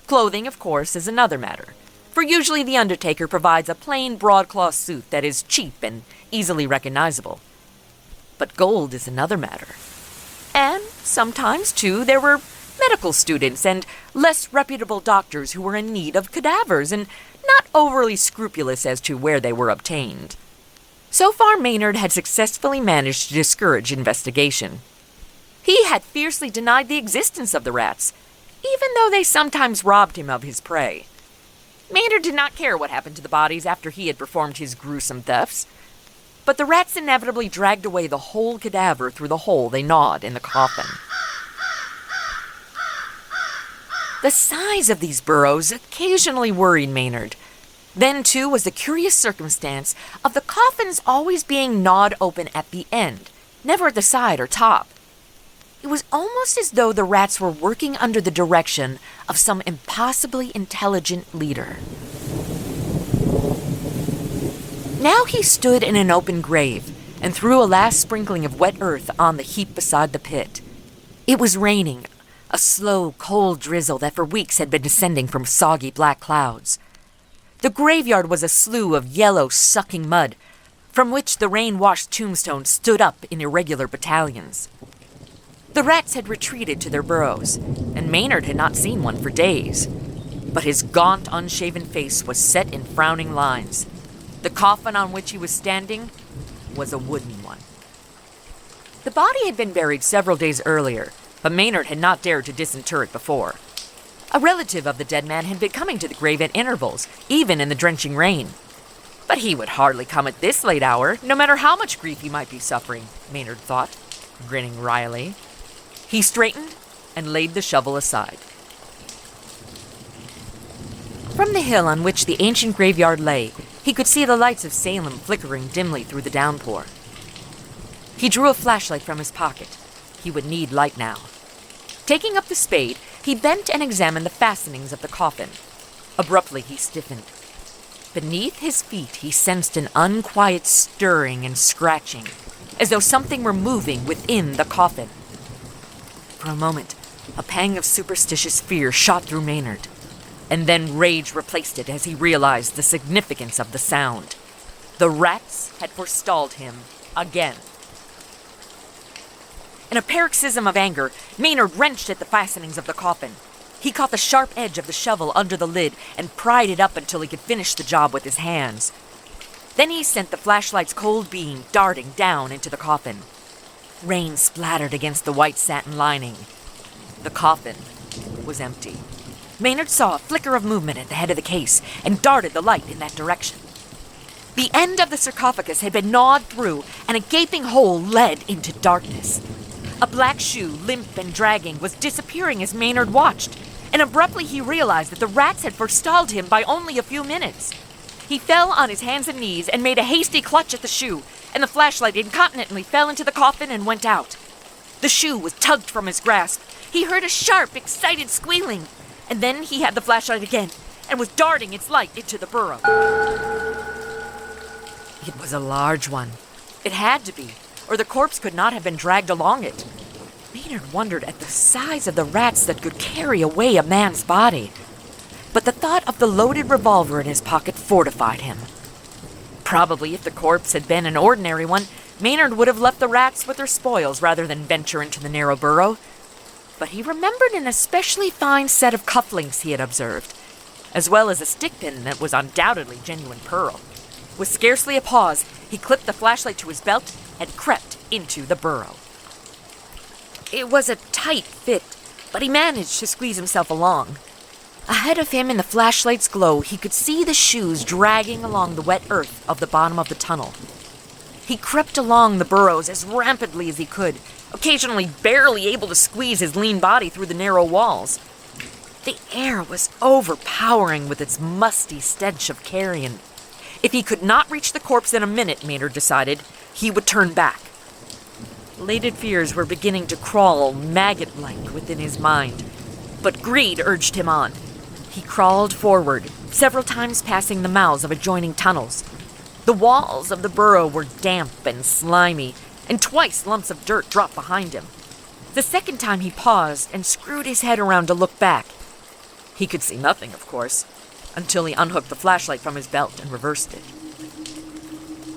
S7: Clothing, of course, is another matter, for usually the undertaker provides a plain broadcloth suit that is cheap and easily recognizable. But gold is another matter. And sometimes, too, there were medical students and less reputable doctors who were in need of cadavers and not overly scrupulous as to where they were obtained. So far, Maynard had successfully managed to discourage investigation. He had fiercely denied the existence of the rats, even though they sometimes robbed him of his prey. Maynard did not care what happened to the bodies after he had performed his gruesome thefts, but the rats inevitably dragged away the whole cadaver through the hole they gnawed in the coffin. The size of these burrows occasionally worried Maynard. Then, too, was the curious circumstance of the coffins always being gnawed open at the end, never at the side or top. It was almost as though the rats were working under the direction of some impossibly intelligent leader. Now he stood in an open grave and threw a last sprinkling of wet earth on the heap beside the pit. It was raining, a slow, cold drizzle that for weeks had been descending from soggy black clouds. The graveyard was a slough of yellow, sucking mud, from which the rain-washed tombstones stood up in irregular battalions. The rats had retreated to their burrows, and Maynard had not seen one for days. But his gaunt, unshaven face was set in frowning lines. The coffin on which he was standing was a wooden one. The body had been buried several days earlier, but Maynard had not dared to disinter it before. A relative of the dead man had been coming to the grave at intervals, even in the drenching rain. But he would hardly come at this late hour, no matter how much grief he might be suffering, Maynard thought, grinning wryly. He straightened and laid the shovel aside. From the hill on which the ancient graveyard lay, he could see the lights of Salem flickering dimly through the downpour. He drew a flashlight from his pocket. He would need light now. Taking up the spade, he bent and examined the fastenings of the coffin. Abruptly, he stiffened. Beneath his feet, he sensed an unquiet stirring and scratching, as though something were moving within the coffin. For a moment, a pang of superstitious fear shot through Maynard, and then rage replaced it as he realized the significance of the sound. The rats had forestalled him again. In a paroxysm of anger, Maynard wrenched at the fastenings of the coffin. He caught the sharp edge of the shovel under the lid and pried it up until he could finish the job with his hands. Then he sent the flashlight's cold beam darting down into the coffin. Rain splattered against the white satin lining. The coffin was empty. Maynard saw a flicker of movement at the head of the case and darted the light in that direction. The end of the sarcophagus had been gnawed through, and a gaping hole led into darkness. A black shoe, limp and dragging, was disappearing as Maynard watched, and abruptly he realized that the rats had forestalled him by only a few minutes. He fell on his hands and knees and made a hasty clutch at the shoe, and the flashlight incontinently fell into the coffin and went out. The shoe was tugged from his grasp. He heard a sharp, excited squealing, and then he had the flashlight again, and was darting its light into the burrow. It was a large one. It had to be, or the corpse could not have been dragged along it. Maynard wondered at the size of the rats that could carry away a man's body. But the thought of the loaded revolver in his pocket fortified him. Probably if the corpse had been an ordinary one, Maynard would have left the rats with their spoils rather than venture into the narrow burrow. But he remembered an especially fine set of cufflinks he had observed, as well as a stick pin that was undoubtedly genuine pearl. With scarcely a pause, he clipped the flashlight to his belt and crept into the burrow. It was a tight fit, but he managed to squeeze himself along. Ahead of him in the flashlight's glow, he could see the shoes dragging along the wet earth of the bottom of the tunnel. He crept along the burrows as rapidly as he could, occasionally barely able to squeeze his lean body through the narrow walls. The air was overpowering with its musty stench of carrion. If he could not reach the corpse in a minute, Maynard decided, he would turn back. Elated fears were beginning to crawl maggot-like within his mind, but greed urged him on. He crawled forward, several times passing the mouths of adjoining tunnels. The walls of the burrow were damp and slimy, and twice lumps of dirt dropped behind him. The second time he paused and screwed his head around to look back. He could see nothing, of course, until he unhooked the flashlight from his belt and reversed it.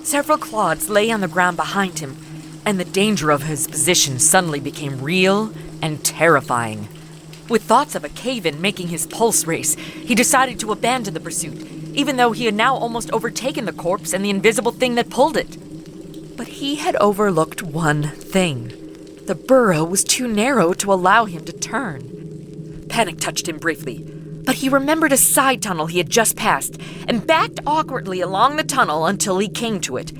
S7: Several clods lay on the ground behind him, and the danger of his position suddenly became real and terrifying. With thoughts of a cave-in making his pulse race, he decided to abandon the pursuit, even though he had now almost overtaken the corpse and the invisible thing that pulled it. But he had overlooked one thing. The burrow was too narrow to allow him to turn. Panic touched him briefly, but he remembered a side tunnel he had just passed and backed awkwardly along the tunnel until he came to it.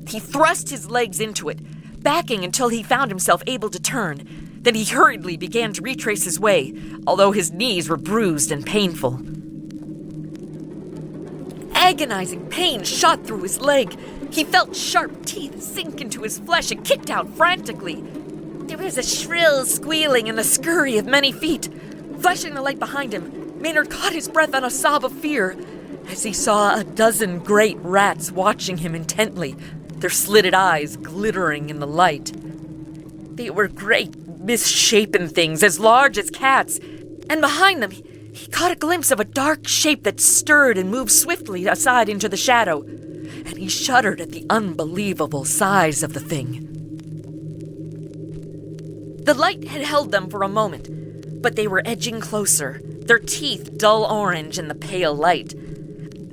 S7: He thrust his legs into it, backing until he found himself able to turn. Then he hurriedly began to retrace his way, although his knees were bruised and painful. Agonizing pain shot through his leg. He felt sharp teeth sink into his flesh and kicked out frantically. There was a shrill squealing and the scurry of many feet. Flashing the light behind him, Maynard caught his breath on a sob of fear as he saw a dozen great rats watching him intently, their slitted eyes glittering in the light. They were great, misshapen things as large as cats, and behind them he caught a glimpse of a dark shape that stirred and moved swiftly aside into the shadow, and he shuddered at the unbelievable size of the thing. The light had held them for a moment, but they were edging closer, their teeth dull orange in the pale light.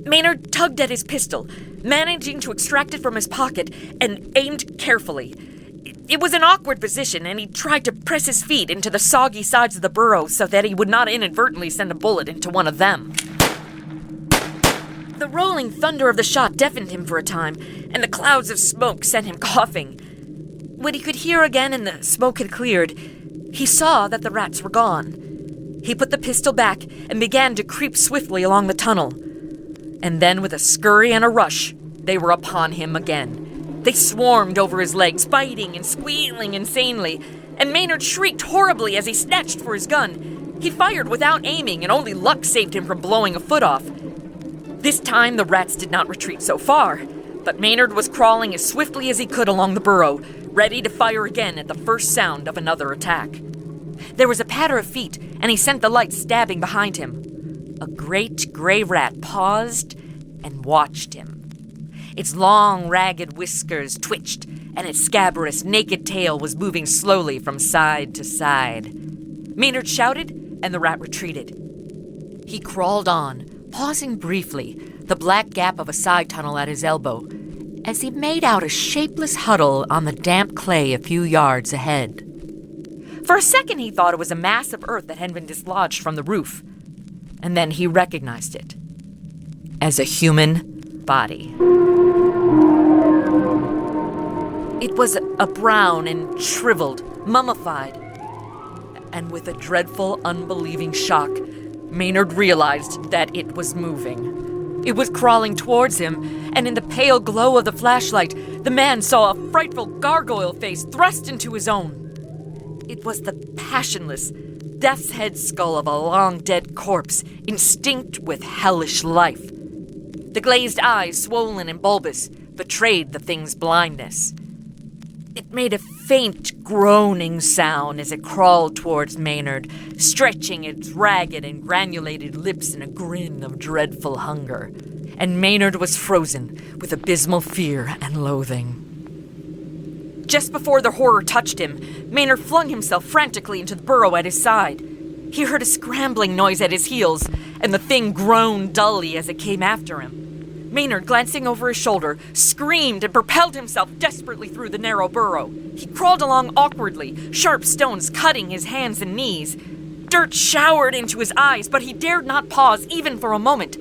S7: Maynard tugged at his pistol, managing to extract it from his pocket, and aimed carefully. It was an awkward position, and he tried to press his feet into the soggy sides of the burrow so that he would not inadvertently send a bullet into one of them. The rolling thunder of the shot deafened him for a time, and the clouds of smoke sent him coughing. When he could hear again and the smoke had cleared, he saw that the rats were gone. He put the pistol back and began to creep swiftly along the tunnel. And then, with a scurry and a rush, they were upon him again. They swarmed over his legs, biting and squealing insanely, and Maynard shrieked horribly as he snatched for his gun. He fired without aiming, and only luck saved him from blowing a foot off. This time, the rats did not retreat so far, but Maynard was crawling as swiftly as he could along the burrow, ready to fire again at the first sound of another attack. There was a patter of feet, and he sent the light stabbing behind him. A great gray rat paused and watched him. Its long, ragged whiskers twitched, and its scabrous, naked tail was moving slowly from side to side. Maynard shouted, and the rat retreated. He crawled on, pausing briefly, the black gap of a side tunnel at his elbow, as he made out a shapeless huddle on the damp clay a few yards ahead. For a second he thought it was a mass of earth that had been dislodged from the roof, and then he recognized it as a human body. It was a brown and shriveled, mummified, and with a dreadful, unbelieving shock, Maynard realized that it was moving. It was crawling towards him, and in the pale glow of the flashlight, the man saw a frightful gargoyle face thrust into his own. It was the passionless, death's head skull of a long-dead corpse, instinct with hellish life. The glazed eyes, swollen and bulbous, betrayed the thing's blindness. It made a faint groaning sound as it crawled towards Maynard, stretching its ragged and granulated lips in a grin of dreadful hunger. And Maynard was frozen with abysmal fear and loathing. Just before the horror touched him, Maynard flung himself frantically into the burrow at his side. He heard a scrambling noise at his heels, and the thing groaned dully as it came after him. Maynard, glancing over his shoulder, screamed and propelled himself desperately through the narrow burrow. He crawled along awkwardly, sharp stones cutting his hands and knees. Dirt showered into his eyes, but he dared not pause even for a moment.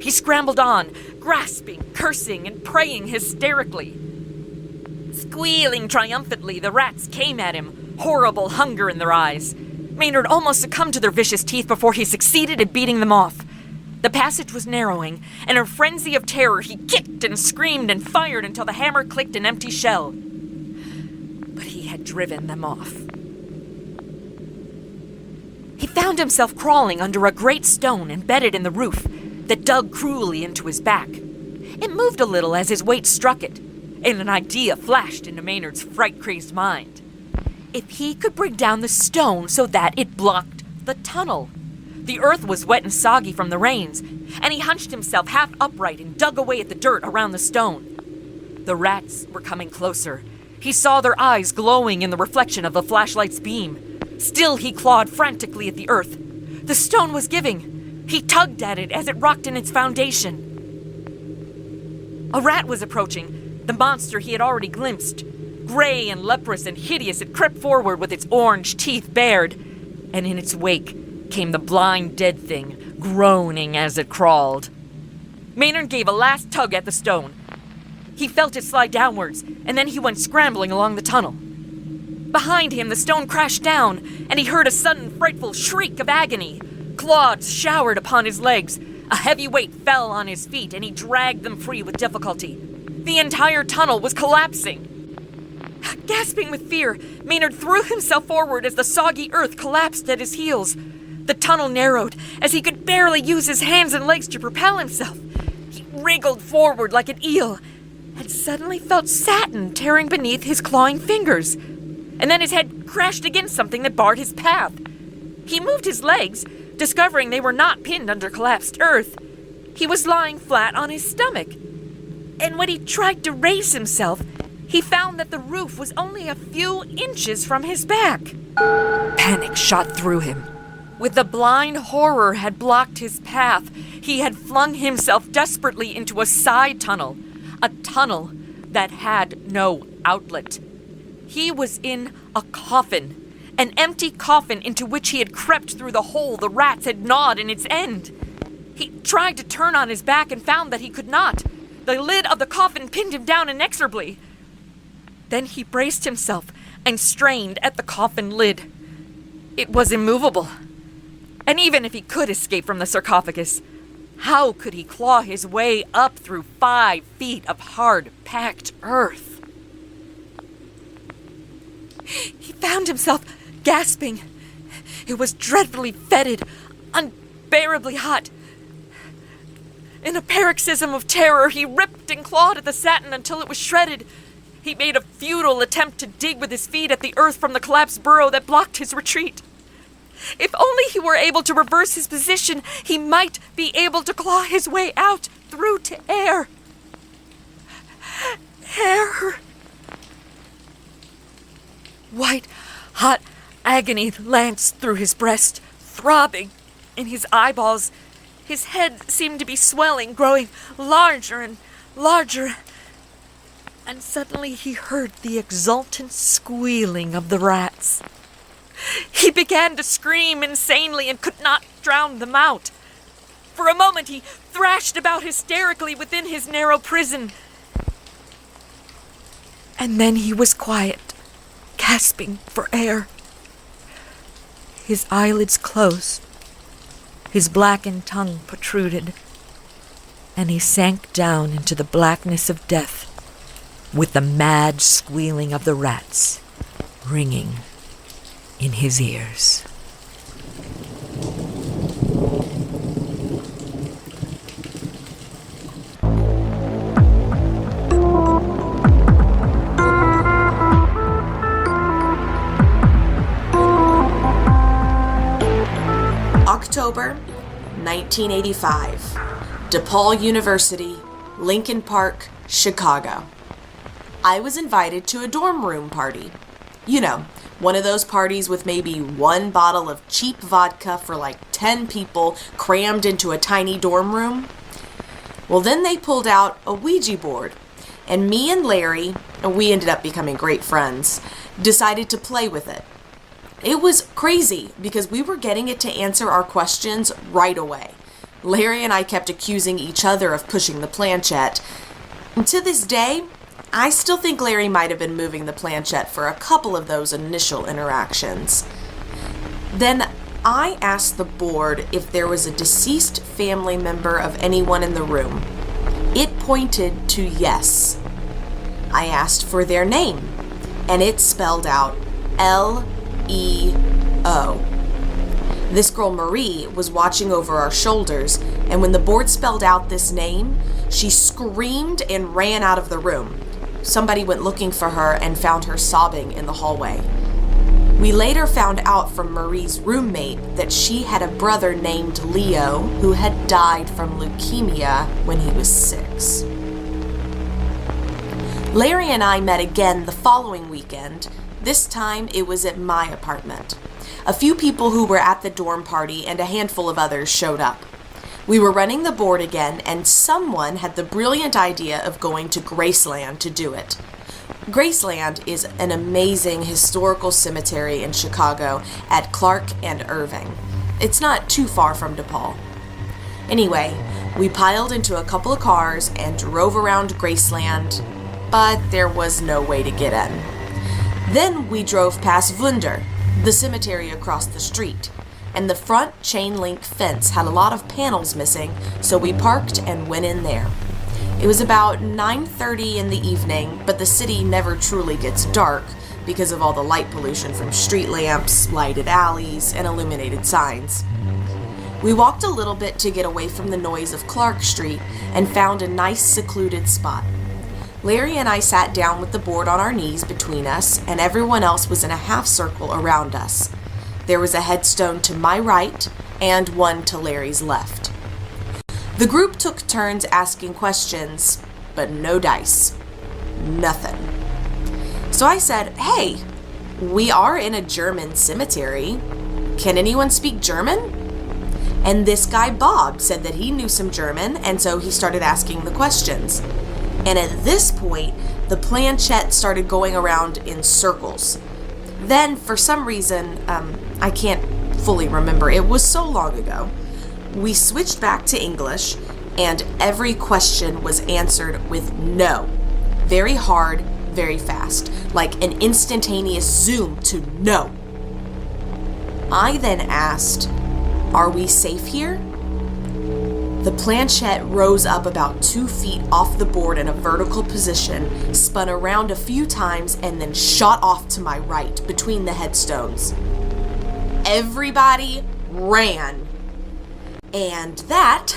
S7: He scrambled on, grasping, cursing, and praying hysterically. Squealing triumphantly, the rats came at him, horrible hunger in their eyes. Maynard almost succumbed to their vicious teeth before he succeeded in beating them off. The passage was narrowing, and in a frenzy of terror he kicked and screamed and fired until the hammer clicked an empty shell. But he had driven them off. He found himself crawling under a great stone embedded in the roof that dug cruelly into his back. It moved a little as his weight struck it, and an idea flashed into Maynard's fright-crazed mind. If he could bring down the stone so that it blocked the tunnel. The earth was wet and soggy from the rains, and he hunched himself half upright and dug away at the dirt around the stone. The rats were coming closer. He saw their eyes glowing in the reflection of the flashlight's beam. Still he clawed frantically at the earth. The stone was giving. He tugged at it as it rocked in its foundation. A rat was approaching, the monster he had already glimpsed. Gray and leprous and hideous, it crept forward with its orange teeth bared, and in its wake came the blind dead thing, groaning as it crawled. Maynard gave a last tug at the stone. He felt it slide downwards, and then he went scrambling along the tunnel. Behind him, the stone crashed down, and he heard a sudden frightful shriek of agony. Claws showered upon his legs. A heavy weight fell on his feet, and he dragged them free with difficulty. The entire tunnel was collapsing. Gasping with fear, Maynard threw himself forward as the soggy earth collapsed at his heels. The tunnel narrowed as he could barely use his hands and legs to propel himself. He wriggled forward like an eel and suddenly felt satin tearing beneath his clawing fingers. And then his head crashed against something that barred his path. He moved his legs, discovering they were not pinned under collapsed earth. He was lying flat on his stomach. And when he tried to raise himself, he found that the roof was only a few inches from his back. Panic shot through him. With the blind horror had blocked his path, he had flung himself desperately into a side tunnel, a tunnel that had no outlet. He was in a coffin, an empty coffin into which he had crept through the hole the rats had gnawed in its end. He tried to turn on his back and found that he could not. The lid of the coffin pinned him down inexorably. Then he braced himself and strained at the coffin lid. It was immovable. And even if he could escape from the sarcophagus, how could he claw his way up through 5 feet of hard-packed earth? He found himself gasping. It was dreadfully fetid, unbearably hot. In a paroxysm of terror, he ripped and clawed at the satin until it was shredded. He made a futile attempt to dig with his feet at the earth from the collapsed burrow that blocked his retreat. If only he were able to reverse his position, he might be able to claw his way out through to air. Air. White, hot agony lanced through his breast, throbbing in his eyeballs. His head seemed to be swelling, growing larger and larger. And suddenly he heard the exultant squealing of the rats. He began to scream insanely and could not drown them out. For a moment he thrashed about hysterically within his narrow prison. And then he was quiet, gasping for air. His eyelids closed, his blackened tongue protruded, and he sank down into the blackness of death with the mad squealing of the rats ringing in his ears.
S8: October, 1985. DePaul University, Lincoln Park, Chicago. I was invited to a dorm room party. You know, one of those parties with maybe one bottle of cheap vodka for like 10 people crammed into a tiny dorm room. Well, then they pulled out a Ouija board, and me and Larry, we ended up becoming great friends, decided to play with it. It was crazy because we were getting it to answer our questions right away. Larry and I kept accusing each other of pushing the planchette. And to this day, I still think Larry might have been moving the planchette for a couple of those initial interactions. Then I asked the board if there was a deceased family member of anyone in the room. It pointed to yes. I asked for their name, and it spelled out L-E-O. This girl Marie was watching over our shoulders, and when the board spelled out this name, she screamed and ran out of the room. Somebody went looking for her and found her sobbing in the hallway. We later found out from Marie's roommate that she had a brother named Leo who had died from leukemia when he was 6. Larry and I met again the following weekend. This time it was at my apartment. A few people who were at the dorm party and a handful of others showed up. We were running the board again, and someone had the brilliant idea of going to Graceland to do it. Graceland is an amazing historical cemetery in Chicago at Clark and Irving. It's not too far from DePaul. Anyway, we piled into a couple of cars and drove around Graceland, but there was no way to get in. Then we drove past Wunder, the cemetery across the street, and the front chain link fence had a lot of panels missing, so we parked and went in there. It was about 9:30 in the evening, but the city never truly gets dark because of all the light pollution from street lamps, lighted alleys, and illuminated signs. We walked a little bit to get away from the noise of Clark Street and found a nice secluded spot. Larry and I sat down with the board on our knees between us, and everyone else was in a half circle around us. There was a headstone to my right and one to Larry's left. The group took turns asking questions, but no dice. Nothing. So I said, "Hey, we are in a German cemetery. Can anyone speak German?" And this guy Bob said that he knew some German, and so he started asking the questions. And at this point, the planchette started going around in circles. Then, for some reason, I can't fully remember, it was so long ago, we switched back to English, and every question was answered with no. Very hard, very fast, like an instantaneous zoom to no. I then asked, "Are we safe here?" The planchette rose up about 2 feet off the board in a vertical position, spun around a few times, and then shot off to my right between the headstones. Everybody ran. And that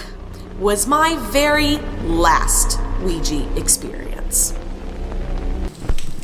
S8: was my very last Ouija experience.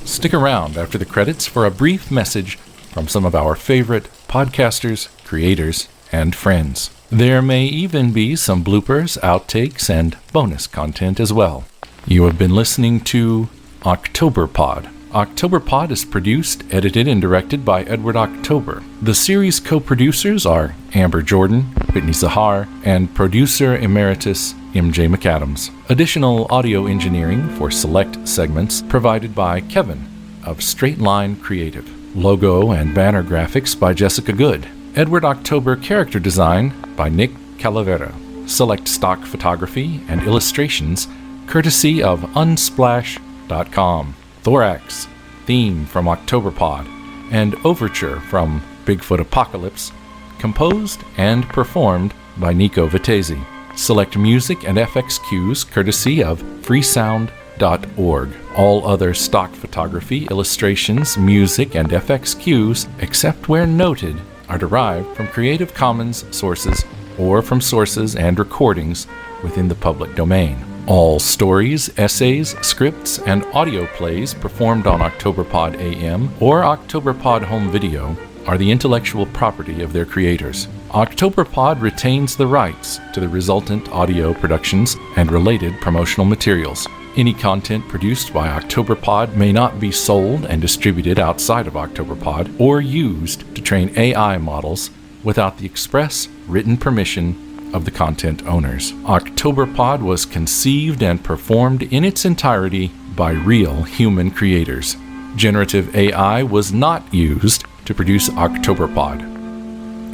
S1: Stick around after the credits for a brief message from some of our favorite podcasters, creators, and friends. There may even be some bloopers, outtakes, and bonus content as well. You have been listening to Octoberpod. Octoberpod is produced, edited, and directed by Edward October. The series co-producers are Amber Jourdan, Whitney Zahar, and producer emeritus MJ McAddams. Additional audio engineering for select segments provided by Kevin of Straight Line Creative. Logo and banner graphics by Jessica Good. Edward October character design by Nick Calavera. Select stock photography and illustrations courtesy of unsplash.com. Thorax theme from Octoberpod and overture from Bigfoot Apocalypse composed and performed by Nico Vitezi. Select music and FX cues courtesy of freesound.org. All other stock photography, illustrations, music, and FX cues, except where noted, are derived from Creative Commons sources or from sources and recordings within the public domain. All stories, essays, scripts, and audio plays performed on Octoberpod AM or Octoberpod Home Video are the intellectual property of their creators. Octoberpod retains the rights to the resultant audio productions and related promotional materials. Any content produced by Octoberpod may not be sold and distributed outside of Octoberpod or used to train AI models without the express written permission of the content owners. Octoberpod was conceived and performed in its entirety by real human creators. Generative AI was not used to produce Octoberpod,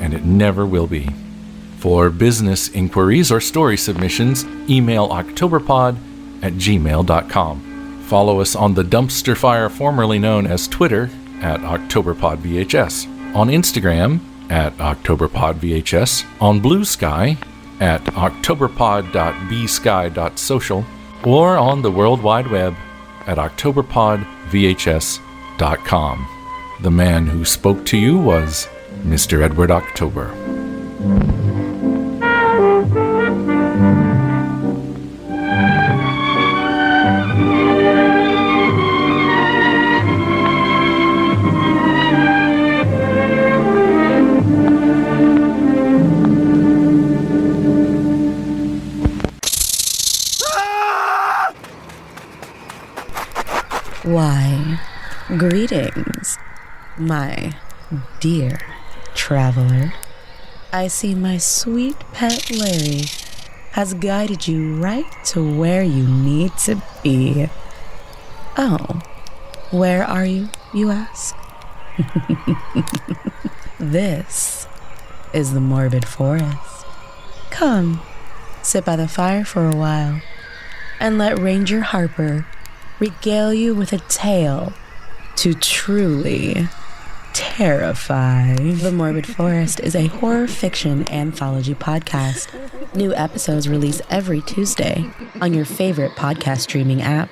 S1: and it never will be. For business inquiries or story submissions, email octoberpod@gmail.com. Follow us on the dumpster fire formerly known as Twitter at OctoberpodVHS, on Instagram at OctoberpodVHS, on Blue Sky at octoberpod.bsky.social, or on the World Wide Web at octoberpodvhs.com. The man who spoke to you was Mr. Edward October.
S9: Why, greetings, my dear traveler. I see my sweet pet Larry has guided you right to where you need to be. Oh, where are you, you ask? This is the morbid forest. Come, sit by the fire for a while, and let Ranger Harper regale you with a tale to truly terrify. The Morbid Forest is a horror fiction anthology podcast. New episodes release every Tuesday on your favorite podcast streaming app.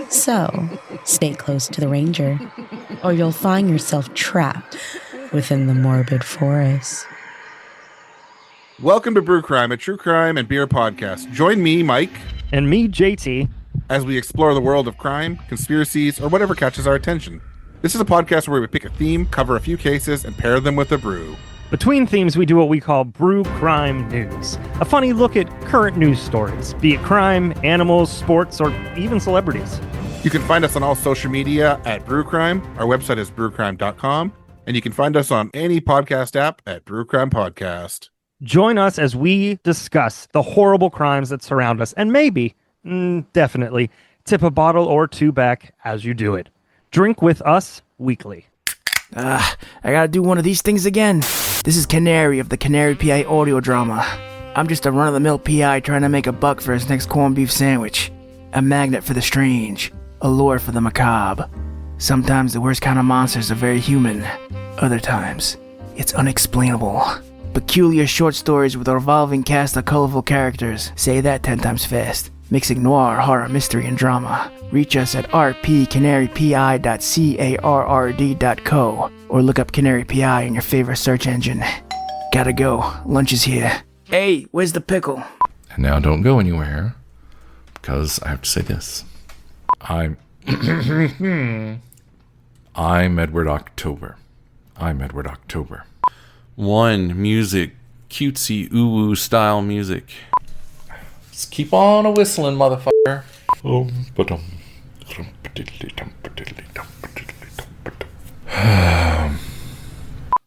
S9: So, stay close to the Ranger, or you'll find yourself trapped within the Morbid Forest.
S10: Welcome to Brew Crime, a true crime and beer podcast. Join me, Mike.
S11: And me, JT.
S10: As we explore the world of crime, conspiracies, or whatever catches our attention. This is a podcast where we pick a theme, cover a few cases, and pair them with a brew.
S11: Between themes, we do what we call Brew Crime News. A funny look at current news stories, be it crime, animals, sports, or even celebrities.
S10: You can find us on all social media at Brew Crime. Our website is brewcrime.com. And you can find us on any podcast app at Brew Crime Podcast.
S11: Join us as we discuss the horrible crimes that surround us, and maybe, definitely, tip a bottle or two back as you do it. Drink with us weekly.
S12: I gotta do one of these things again. This is Canary of the Canary PI audio drama. I'm just a run-of-the-mill PI trying to make a buck for his next corned beef sandwich. A magnet for the strange, a lure for the macabre. Sometimes the worst kind of monsters are very human. Other times, it's unexplainable. Peculiar short stories with a revolving cast of colorful characters. Say that 10 times fast. Mixing noir, horror, mystery, and drama. Reach us at rpcanarypi.carrd.co or look up Canary PI in your favorite search engine. Gotta go. Lunch is here. Hey, where's the pickle?
S1: And now don't go anywhere, because I have to say this. I'm Edward October. I'm Edward October. One, music. Cutesy, ooh style music. Just keep on a whistling, motherfucker.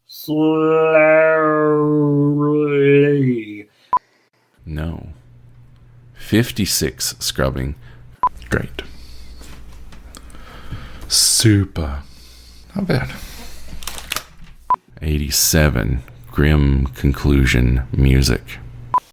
S5: Slowly.
S1: No. 56 scrubbing. Great. Super. Not bad. 87 grim conclusion music.